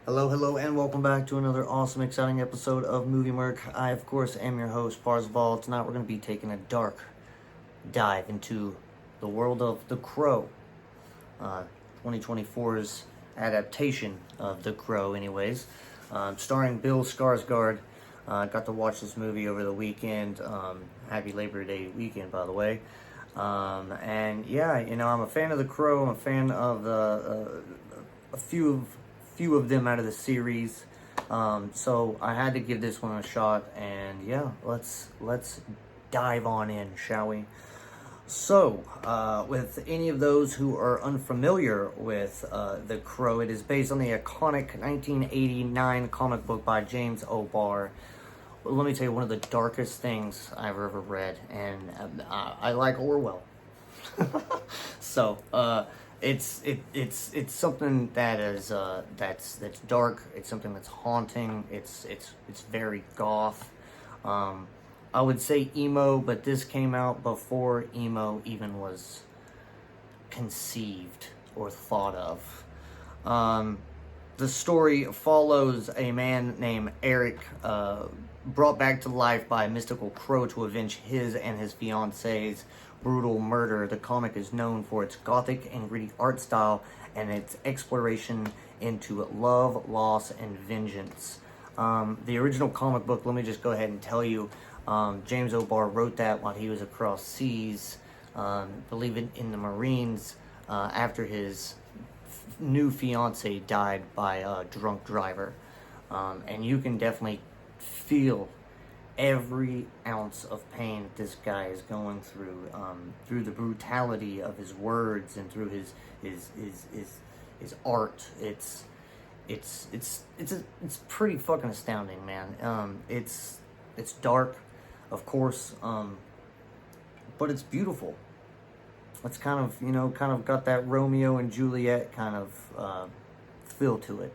Hello, hello, and welcome back to another awesome, exciting episode of Movie Merc. I, of course, am your host, Parzival. Tonight we're going to be taking a dark dive into the world of The Crow, 2024's adaptation of The Crow, anyways, starring Bill Skarsgård. Got to watch this movie over the weekend. Happy Labor Day weekend, by the way. And yeah, I'm a fan of The Crow. I'm a fan of a few of them out of the series, so I had to give this one a shot, and yeah, let's dive on in, shall we? So, with any of those who are unfamiliar with The Crow, it is based on the iconic 1989 comic book by James O'Barr. Let me tell you, one of the darkest things I've ever read, and I like Orwell. So, it's something that is that's dark. It's something that's haunting. It's very goth. I would say emo, but this came out before emo even was conceived or thought of. The story follows a man named Eric, brought back to life by a mystical crow to avenge his and his fiancee's brutal murder. The comic is known for its gothic and gritty art style and its exploration into love, loss, and vengeance. The original comic book, let me just go ahead and tell you, James O'Barr wrote that while he was across seas, believe it, in the Marines, after his new fiance died by a drunk driver. And you can definitely feel every ounce of pain that this guy is going through the brutality of his words and through his art. It's pretty fucking astounding, man. It's dark, of course, but it's beautiful. It's kind of got that Romeo and Juliet kind of feel to it.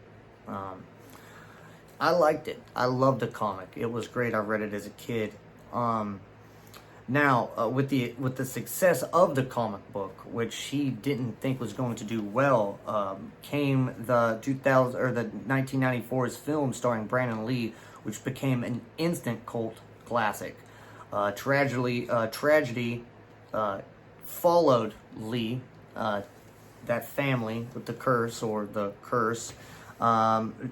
I liked it. I loved the comic. It was great. I read it as a kid. Now, with the success of the comic book, which he didn't think was going to do well, came the 1994's film starring Brandon Lee, which became an instant cult classic. Tragedy followed Lee, that family with the curse,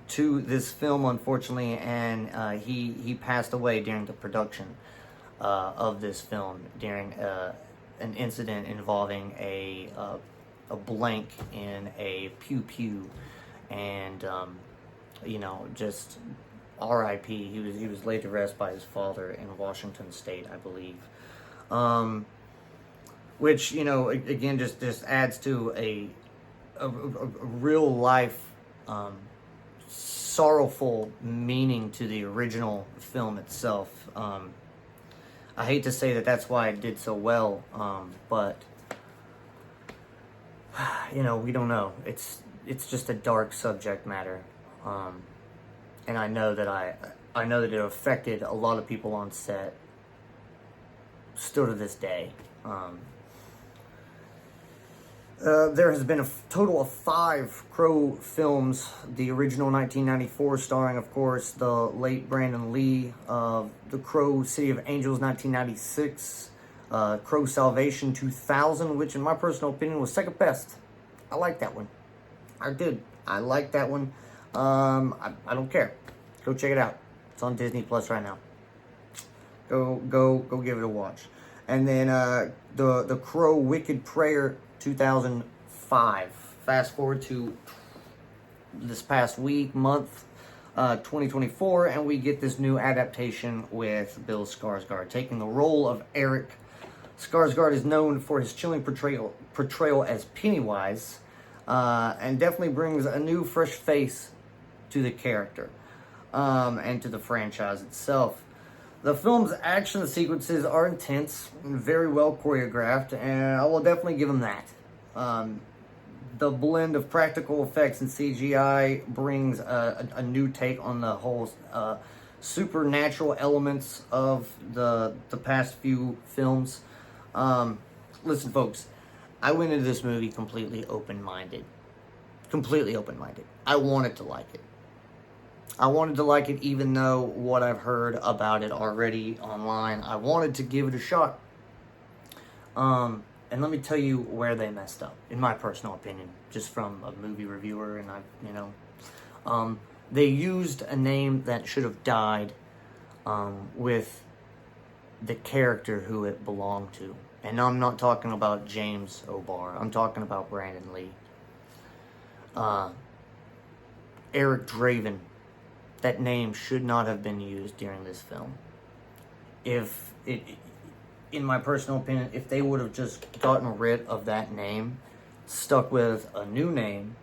to this film, unfortunately, and he passed away during the production of this film during an incident involving a blank in a pew, and just R.I.P. He was laid to rest by his father in Washington State, I believe. Which again just adds to a real life sorrowful meaning to the original film itself. I hate to say that that's why it did so well, but we don't know. It's just a dark subject matter, and I know that it affected a lot of people on set still to this day. There has been a total of 5 Crow films. The original 1994, starring, of course, the late Brandon Lee. The Crow, City of Angels, 1996. Crow Salvation, 2000, which in my personal opinion was second best. I like that one. I did. I like that one. I don't care. Go check it out. It's on Disney Plus right now. Go give it a watch. And then the Crow Wicked Prayer, 2005. Fast forward to this past month, 2024, and we get this new adaptation with Bill Skarsgård taking the role of Eric. Skarsgård is known for his chilling portrayal as Pennywise, and definitely brings a new, fresh face to the character, and to the franchise itself. The film's action sequences are intense, very well choreographed, and I will definitely give them that. The blend of practical effects and CGI brings a new take on the whole supernatural elements of the past few films. Listen, folks, I went into this movie completely open-minded. I wanted to like it. I wanted to like it even though what I've heard about it already online. I wanted to give it a shot. And let me tell you where they messed up, in my personal opinion, just from a movie reviewer, and they used a name that should have died with the character who it belonged to. And I'm not talking about James O'Barr. I'm talking about Brandon Lee. Eric Draven. That name should not have been used during this film. If it, in my personal opinion, if they would have just gotten rid of that name, stuck with a new name,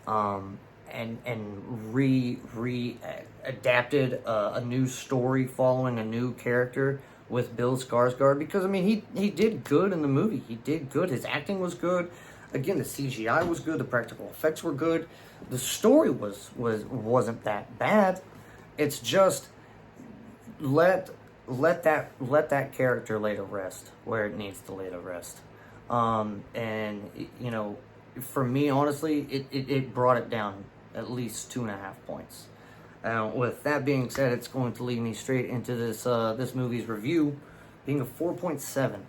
and adapted a new story following a new character with Bill Skarsgård, because I mean he did good in the movie. He did good. His acting was good. Again, the CGI was good. The practical effects were good. The story wasn't that bad. It's just let that character lay to rest where it needs to lay to rest. And you know, for me, honestly, it brought it down at least 2.5 points. With that being said, it's going to lead me straight into this movie's review, being a 4.7.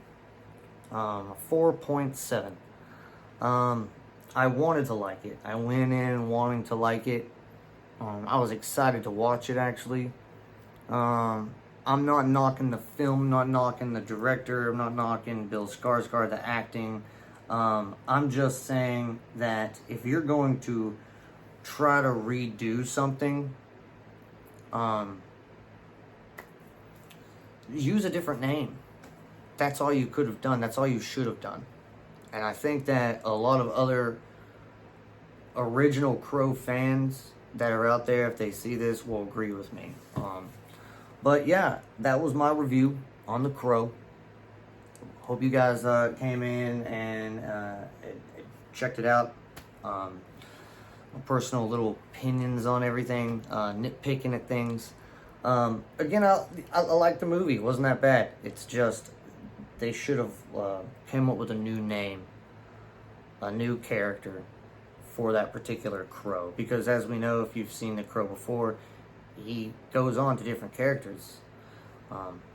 4.7. I wanted to like it. I went in wanting to like it. I was excited to watch it, actually. I'm not knocking the film, not knocking the director, I'm not knocking Bill Skarsgård, the acting. I'm just saying that if you're going to try to redo something, use a different name. That's all you could have done. That's all you should have done. And I think that a lot of other original Crow fans that are out there, if they see this, will agree with me. But yeah, that was my review on The Crow. Hope you guys came in and checked it out. My personal little opinions on everything, nitpicking at things. Again, I like the movie. It wasn't that bad. It's just they should have came up with a new name, a new character for that particular Crow. Because as we know, if you've seen The Crow before, he goes on to different characters.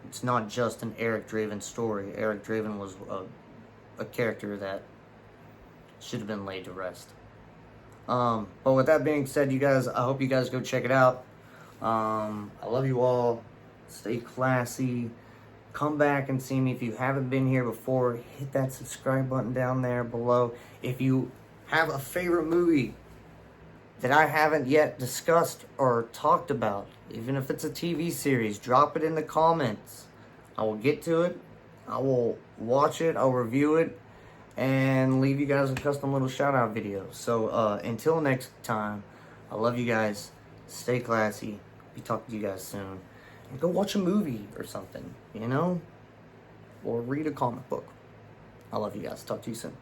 It's not just an Eric Draven story. Eric Draven was a character that should have been laid to rest. But with that being said, you guys, I hope you guys go check it out. I love you all. Stay classy. Come back and see me. If you haven't been here before, hit that subscribe button down there below. If you have a favorite movie that I haven't yet discussed or talked about, even if it's a TV series, drop it in the comments. I will get to it. I will watch it. I'll review it and leave you guys a custom little shout out video. So until next time, I love you guys. Stay classy. Be talking to you guys soon. And go watch a movie or something, you know? Or read a comic book. I love you guys. Talk to you soon.